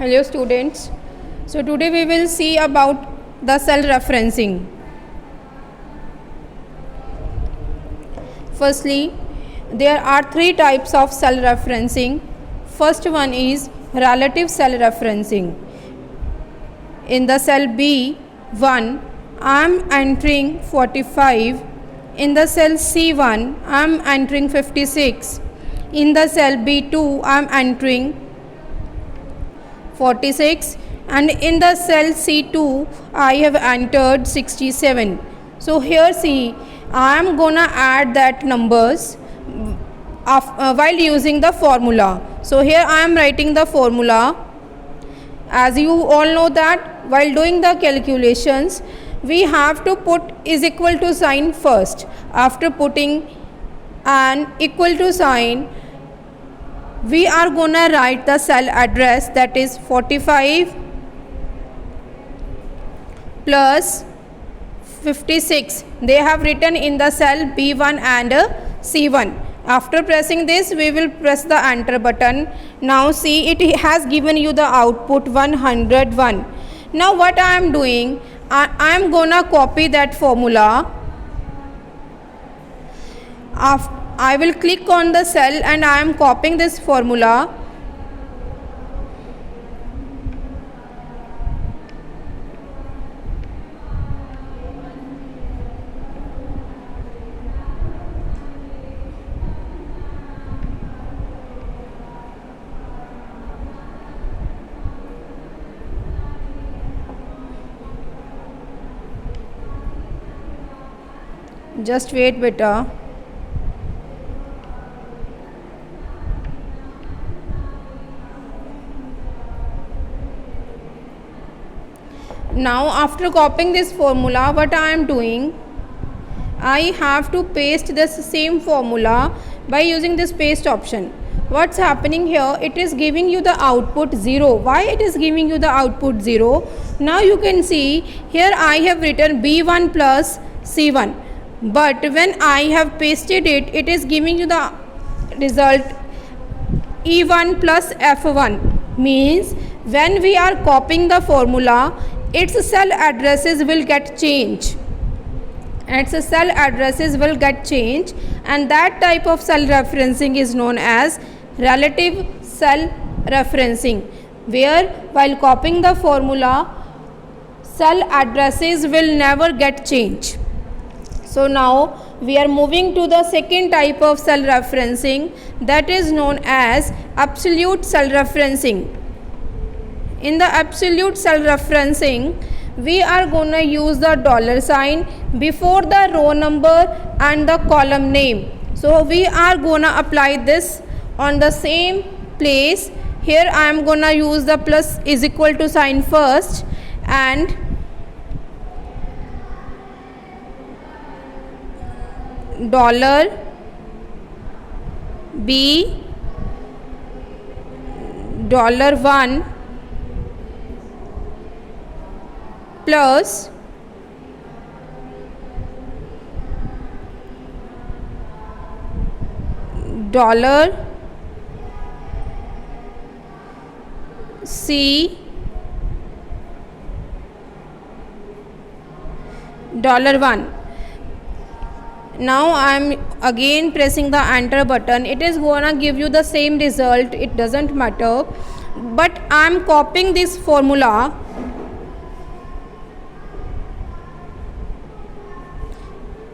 Hello students. So today we will see about the cell referencing. Firstly, there are three types of cell referencing. First one is relative cell referencing. In the cell B1, I am entering 45. In the cell C1, I am entering 56. In the cell B2, I am entering 46, and in the cell C2 I have entered 67. So here see, I am gonna add that numbers while using the formula. So here I am writing the formula. As you all know that while doing the calculations we have to put is equal to sign first. After putting an equal to sign, we are gonna write the cell address, that is 45 plus 56. They have written in the cell B1 and C1. After pressing this, we will press the enter button. Now see, it has given you the output 101. Now what I am doing, I am gonna copy that formula. I will click on the cell and I am copying this formula. Just wait, beta. Now after copying this formula, what I am doing, I have to paste this same formula by using this paste option. What's happening here, it is giving you the output 0. Why it is giving you the output 0? Now you can see here I have written B1 plus C1, but when I have pasted it, it is giving you the result E1 plus F1. Means when we are copying the formula, its cell addresses will get changed. Its cell addresses will get changed, and that type of cell referencing is known as relative cell referencing, where while copying the formula, cell addresses will never get changed. So now we are moving to the second type of cell referencing, that is known as absolute cell referencing. In the absolute cell referencing, we are going to use the dollar sign before the row number and the column name. So we are going to apply this on the same place. Here I am going to use the plus is equal to sign first, and dollar B $1 plus dollar C $1. Now I am again pressing the enter button. It is gonna give you the same result, it doesn't matter, but I am copying this formula.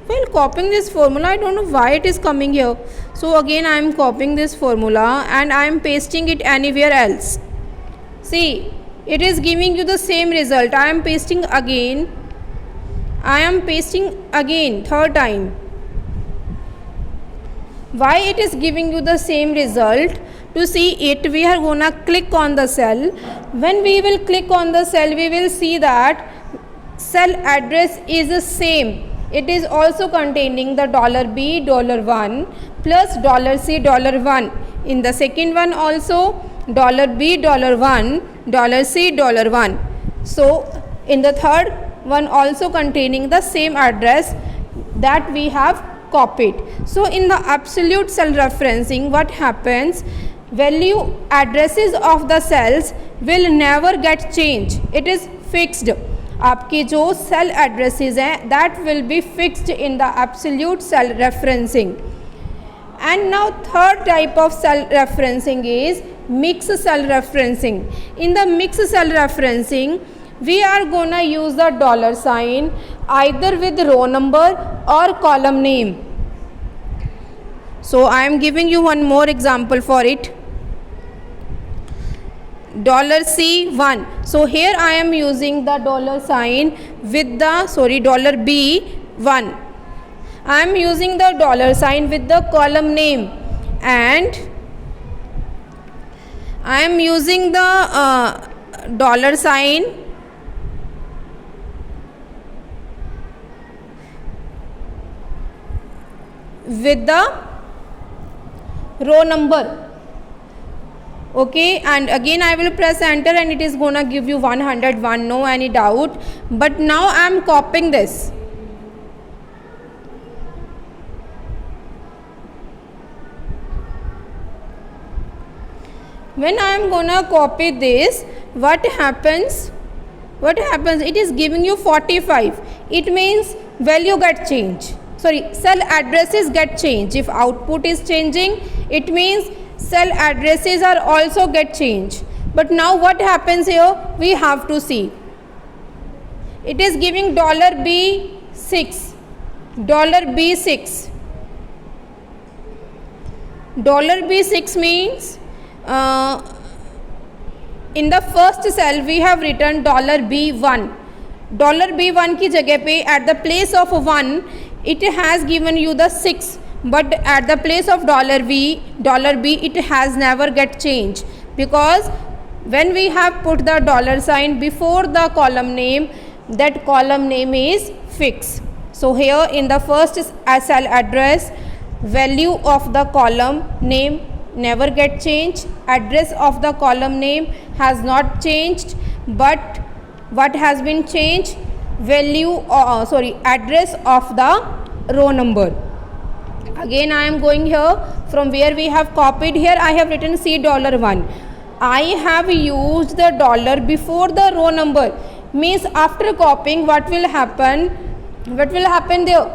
While copying this formula, I don't know why it is coming here. So again I am copying this formula and I am pasting it anywhere else. See, it is giving you the same result. I am pasting again. I am pasting again third time. Why it is giving you the same result? To see it, we are gonna click on the cell. When we will click on the cell, we will see that cell address is the same. It is also containing the $B $1 plus $C $1. In the second one also $B $1 $C $1. So in the third one also containing the same address that we have copied. So in the absolute cell referencing, what happens, value addresses of the cells will never get change. It is fixed. आपकी जो cell addresses हैं that will be fixed in the absolute cell referencing. And now third type of cell referencing is mixed cell referencing. In the mixed cell referencing, we are gonna use the dollar sign either with row number or column name. So I am giving you one more example for it. $C1. So here I am using the dollar sign with the $B1. I am using the dollar sign with the column name, and I am using the dollar sign with the row number. Okay, and again I will press enter and it is gonna give you 101, no any doubt. But now I am copying this. When I am gonna copy this, what happens? It is giving you 45. It means value get changed. Sorry, cell addresses get changed. If output is changing, it means cell addresses are also get changed. But now what happens here? We have to see. It is giving $B6. $B6. $B6 means in the first cell we have written $B1. $B1 की जगह पे at the place of 1 it has given you the 6, but at the place of $B it has never get changed, because when we have put the dollar sign before the column name, that column name is fixed. So here in the first cell address, value of the column name never get changed, address of the column name has not changed, but what has been changed? Address of the row number. Again I am going here from where we have copied. Here I have written $1. I have used the dollar before the row number, means after copying what will happen there?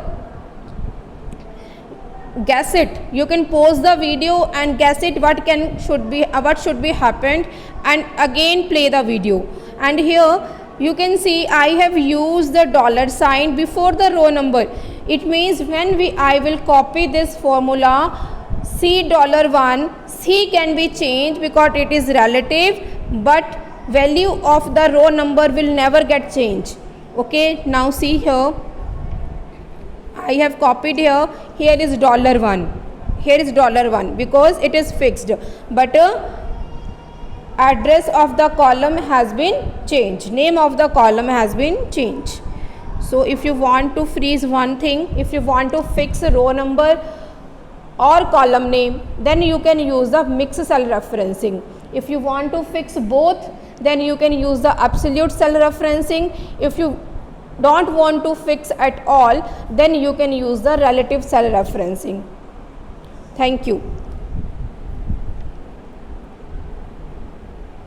Guess it. You can pause the video and guess it what should be happened, and again play the video. And here you can see I have used the dollar sign before the row number. It means when I will copy this formula $1, C can be changed because it is relative, but value of the row number will never get changed. Okay, now see here. I have copied here. Here is $1. Here is $1 because it is fixed, but address of the column has been changed. Name of the column has been changed. So if you want to freeze one thing, if you want to fix a row number or column name, then you can use the mixed cell referencing. If you want to fix both, then you can use the absolute cell referencing. If you don't want to fix at all, then you can use the relative cell referencing. Thank you.